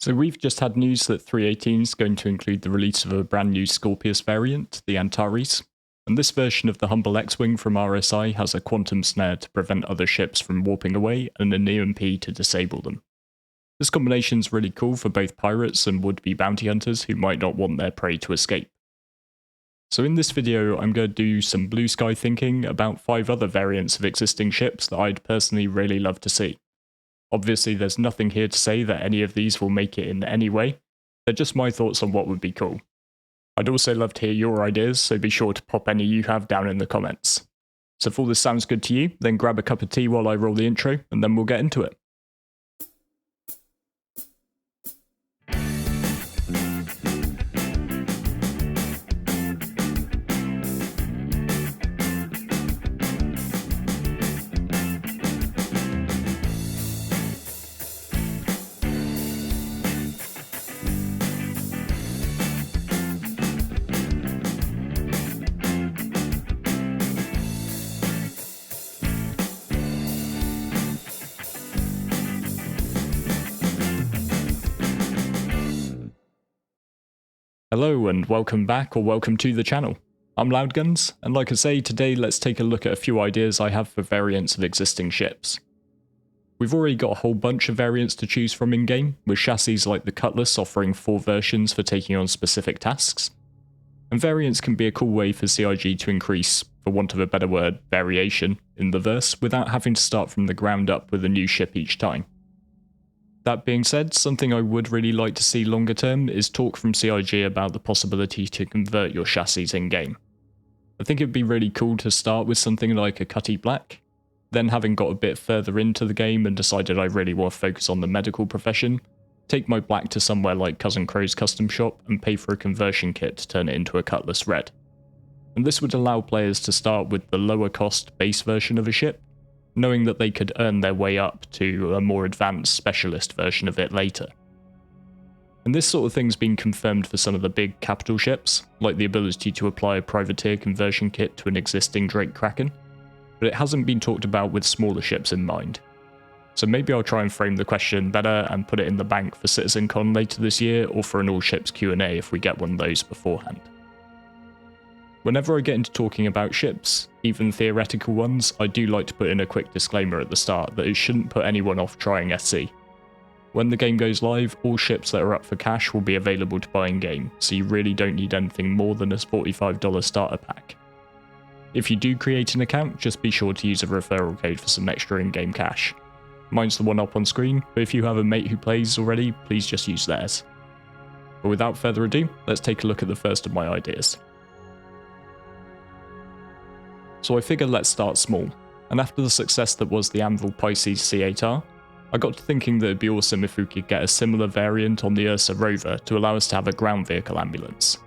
So we've just had news that 3.18 is going to include the release of a brand new Scorpius variant, the Anorii, and this version of the Humble X-Wing from RSI has a quantum snare to prevent other ships from warping away and an EMP to disable them. This combination's really cool for both pirates and would-be bounty hunters who might not want their prey to escape. So in this video I'm going to do some blue sky thinking about 5 other variants of existing ships that I'd personally really love to see. Obviously there's nothing here to say that any of these will make it in any way, they're just my thoughts on what would be cool. I'd also love to hear your ideas, so be sure to pop any you have down in the comments. So if all this sounds good to you, then grab a cup of tea while I roll the intro, and then we'll get into it. Hello and welcome back or welcome to the channel. I'm Loudguns, and like I say, today let's take a look at a few ideas I have for variants of existing ships. We've already got a whole bunch of variants to choose from in-game, with chassis like the Cutlass offering 4 versions for taking on specific tasks. And variants can be a cool way for CIG to increase, for want of a better word, variation in the verse without having to start from the ground up with a new ship each time. That being said, something I would really like to see longer term is talk from CIG about the possibility to convert your chassis in-game. I think it'd be really cool to start with something like a Cutty Black, then having got a bit further into the game and decided I really want to focus on the medical profession, take my Black to somewhere like Cousin Crow's custom shop and pay for a conversion kit to turn it into a Cutlass Red. And this would allow players to start with the lower cost base version of a ship, knowing that they could earn their way up to a more advanced specialist version of it later. And this sort of thing's been confirmed for some of the big capital ships, like the ability to apply a privateer conversion kit to an existing Drake Kraken, but it hasn't been talked about with smaller ships in mind. So maybe I'll try and frame the question better and put it in the bank for CitizenCon later this year, or for an all ships Q&A if we get one of those beforehand. Whenever I get into talking about ships, even theoretical ones, I do like to put in a quick disclaimer at the start that it shouldn't put anyone off trying SC. When the game goes live, all ships that are up for cash will be available to buy in-game, so you really don't need anything more than a $45 starter pack. If you do create an account, just be sure to use a referral code for some extra in-game cash. Mine's the one up on screen, but if you have a mate who plays already, please just use theirs. But without further ado, let's take a look at the first of my ideas. So I figured let's start small, and after the success that was the Anvil Pisces C8R, I got to thinking that it'd be awesome if we could get a similar variant on the Ursa Rover to allow us to have a ground vehicle ambulance.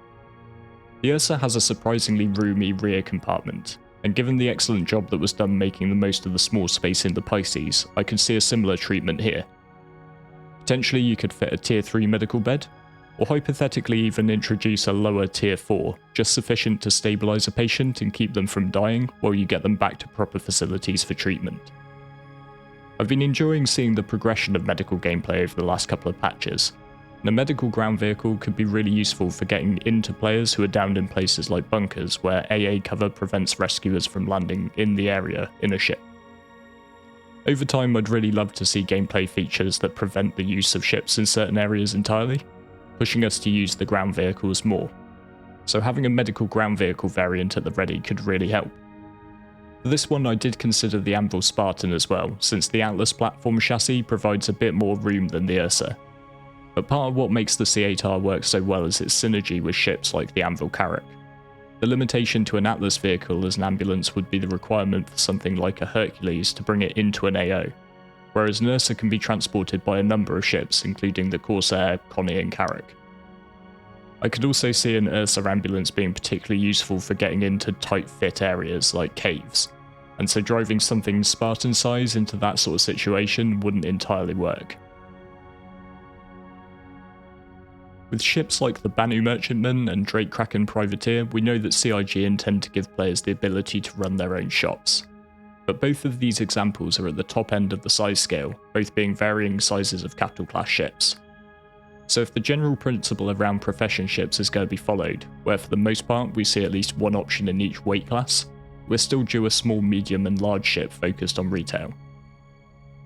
The Ursa has a surprisingly roomy rear compartment, and given the excellent job that was done making the most of the small space in the Pisces, I could see a similar treatment here. Potentially you could fit a tier 3 medical bed, or hypothetically even introduce a lower tier 4, just sufficient to stabilise a patient and keep them from dying while you get them back to proper facilities for treatment. I've been enjoying seeing the progression of medical gameplay over the last couple of patches, and a medical ground vehicle could be really useful for getting into players who are downed in places like bunkers where AA cover prevents rescuers from landing in the area in a ship. Over time I'd really love to see gameplay features that prevent the use of ships in certain areas entirely, pushing us to use the ground vehicles more. So having a medical ground vehicle variant at the ready could really help. For this one I did consider the Anvil Spartan as well, since the Atlas platform chassis provides a bit more room than the Ursa. But part of what makes the C8R work so well is its synergy with ships like the Anvil Carrack. The limitation to an Atlas vehicle as an ambulance would be the requirement for something like a Hercules to bring it into an AO, whereas an Ursa can be transported by a number of ships including the Corsair, Connie and Carrack. I could also see an Ursa ambulance being particularly useful for getting into tight fit areas like caves, and so driving something Spartan size into that sort of situation wouldn't entirely work. With ships like the Banu Merchantman and Drake Kraken Privateer, we know that CIG intend to give players the ability to run their own shops. But both of these examples are at the top end of the size scale, both being varying sizes of capital class ships. So if the general principle around profession ships is going to be followed, where for the most part we see at least one option in each weight class, we're still due a small, medium and large ship focused on retail.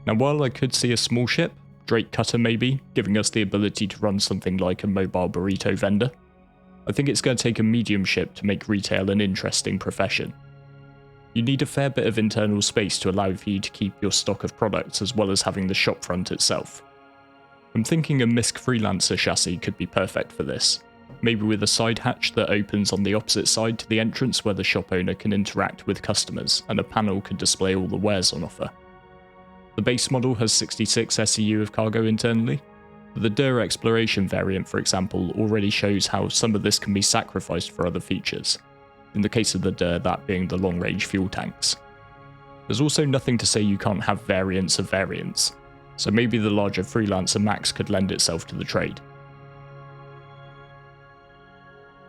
Now while I could see a small ship, Drake Cutter maybe, giving us the ability to run something like a mobile burrito vendor, I think it's going to take a medium ship to make retail an interesting profession. You need a fair bit of internal space to allow for you to keep your stock of products as well as having the shop front itself. I'm thinking a MISC Freelancer chassis could be perfect for this, maybe with a side hatch that opens on the opposite side to the entrance where the shop owner can interact with customers and a panel could display all the wares on offer. The base model has 66 SEU of cargo internally, but the DIR Exploration variant, for example, already shows how some of this can be sacrificed for other features, in the case of the DIR that being the long-range fuel tanks. There's also nothing to say you can't have variants of variants, so maybe the larger Freelancer Max could lend itself to the trade.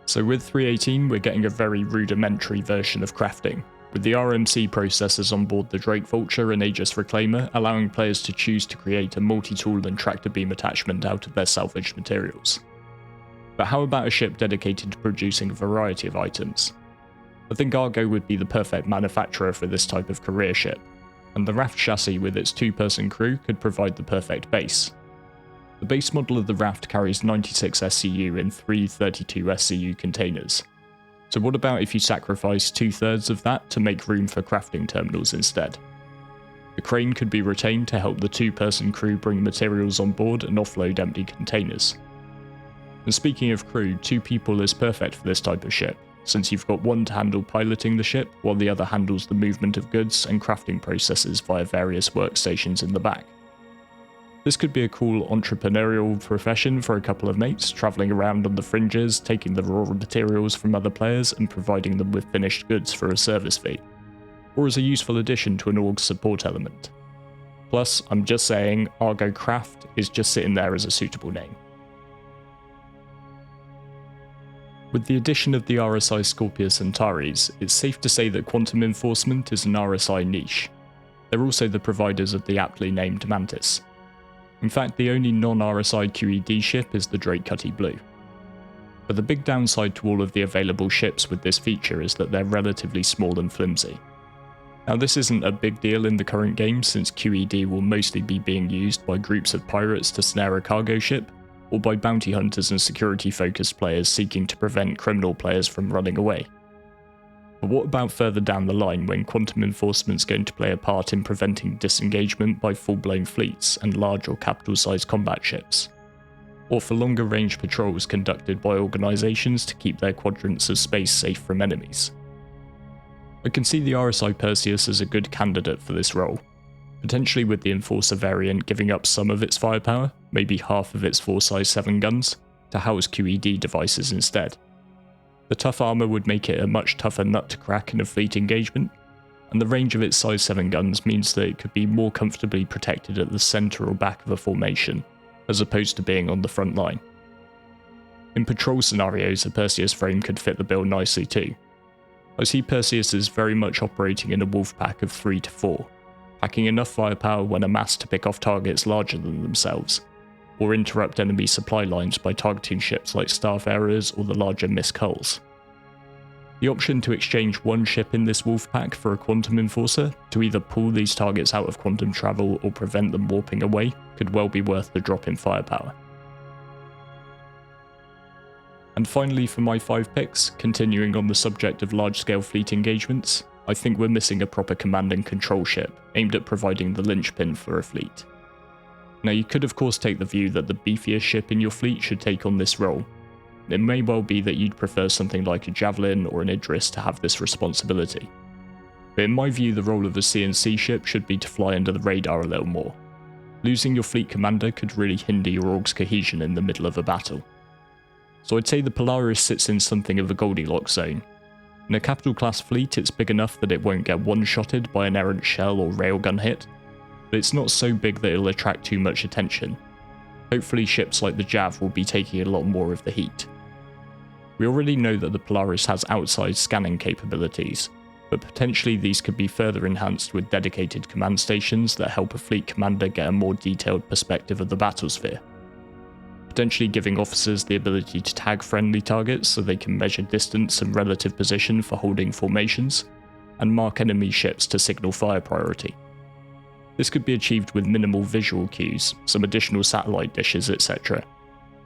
So with 318 we're getting a very rudimentary version of crafting, with the RMC processors on board the Drake Vulture and Aegis Reclaimer allowing players to choose to create a multi-tool and tractor beam attachment out of their salvaged materials. But how about a ship dedicated to producing a variety of items? I think Argo would be the perfect manufacturer for this type of career ship, and the RAFT chassis with its 2-person crew could provide the perfect base. The base model of the RAFT carries 96 SCU in 3 32 SCU containers. So what about if you sacrifice 2/3 of that to make room for crafting terminals instead? The crane could be retained to help the 2-person crew bring materials on board and offload empty containers. And speaking of crew, 2 people is perfect for this type of ship, since you've got one to handle piloting the ship while the other handles the movement of goods and crafting processes via various workstations in the back. This could be a cool entrepreneurial profession for a couple of mates, travelling around on the fringes, taking the raw materials from other players and providing them with finished goods for a service fee, or as a useful addition to an org's support element. Plus, I'm just saying, Argo Craft is just sitting there as a suitable name. With the addition of the RSI Scorpius Antares, it's safe to say that Quantum Enforcement is an RSI niche. They're also the providers of the aptly named Mantis. In fact, the only non-RSI QED ship is the Drake Cutty Blue. But the big downside to all of the available ships with this feature is that they're relatively small and flimsy. Now this isn't a big deal in the current game since QED will mostly be being used by groups of pirates to snare a cargo ship, or by bounty hunters and security-focused players seeking to prevent criminal players from running away. But what about further down the line when Quantum Enforcement's going to play a part in preventing disengagement by full-blown fleets and large or capital-sized combat ships? Or for longer range patrols conducted by organisations to keep their quadrants of space safe from enemies? I can see the RSI Perseus as a good candidate for this role, potentially with the Enforcer variant giving up some of its firepower, maybe half of its 4 size 7 guns, to house QED devices instead. The tough armour would make it a much tougher nut to crack in a fleet engagement, and the range of its size 7 guns means that it could be more comfortably protected at the centre or back of a formation, as opposed to being on the front line. In patrol scenarios, a Perseus frame could fit the bill nicely too. I see Perseus as very much operating in a wolf pack of 3 to 4, packing enough firepower when amassed to pick off targets larger than themselves, or interrupt enemy supply lines by targeting ships like Starfarers or the larger MISC hulls. The option to exchange one ship in this wolf pack for a Quantum Enforcer to either pull these targets out of quantum travel or prevent them warping away could well be worth the drop in firepower. And finally for my 5 picks, continuing on the subject of large-scale fleet engagements, I think we're missing a proper command and control ship aimed at providing the linchpin for a fleet. Now you could of course take the view that the beefiest ship in your fleet should take on this role. It may well be that you'd prefer something like a Javelin or an Idris to have this responsibility. But in my view the role of a CNC ship should be to fly under the radar a little more. Losing your fleet commander could really hinder your org's cohesion in the middle of a battle. So I'd say the Polaris sits in something of a Goldilocks zone. In a capital class fleet it's big enough that it won't get one-shotted by an errant shell or railgun hit, but it's not so big that it'll attract too much attention. Hopefully ships like the Jav will be taking a lot more of the heat. We already know that the Polaris has outside scanning capabilities, but potentially these could be further enhanced with dedicated command stations that help a fleet commander get a more detailed perspective of the battlesphere. potentially giving officers the ability to tag friendly targets so they can measure distance and relative position for holding formations, and mark enemy ships to signal fire priority. This could be achieved with minimal visual cues, some additional satellite dishes, etc.,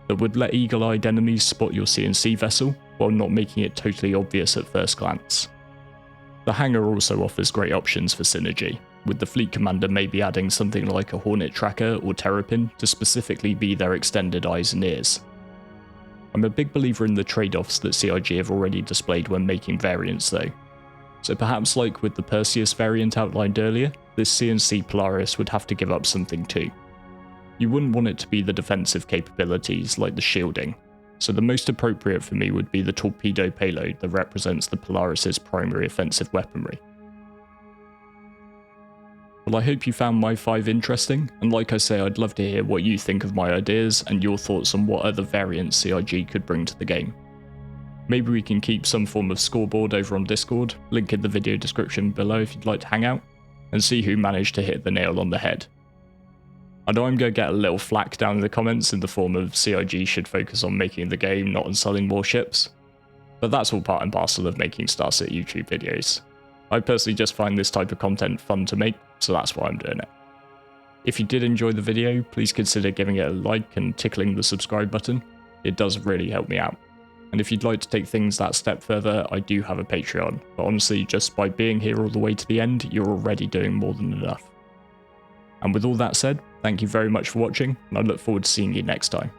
that would let eagle-eyed enemies spot your CNC vessel while not making it totally obvious at first glance. The hangar also offers great options for synergy, with the fleet commander maybe adding something like a Hornet tracker or terrapin to specifically be their extended eyes and ears. I'm a big believer in the trade-offs that CIG have already displayed when making variants though, so perhaps like with the Perseus variant outlined earlier, this CNC Polaris would have to give up something too. You wouldn't want it to be the defensive capabilities like the shielding, so the most appropriate for me would be the torpedo payload that represents the Polaris's primary offensive weaponry. Well, I hope you found my 5 interesting, and like I say, I'd love to hear what you think of my ideas and your thoughts on what other variants CIG could bring to the game. Maybe we can keep some form of scoreboard over on Discord, link in the video description below if you'd like to hang out, and see who managed to hit the nail on the head. I know I'm going to get a little flack down in the comments in the form of CIG should focus on making the game, not on selling more ships, but that's all part and parcel of making Starset YouTube videos. I personally just find this type of content fun to make, so that's why I'm doing it. If you did enjoy the video, please consider giving it a like and tickling the subscribe button. It does really help me out. And if you'd like to take things that step further, I do have a Patreon, but honestly, just by being here all the way to the end, you're already doing more than enough. And with all that said, thank you very much for watching, and I look forward to seeing you next time.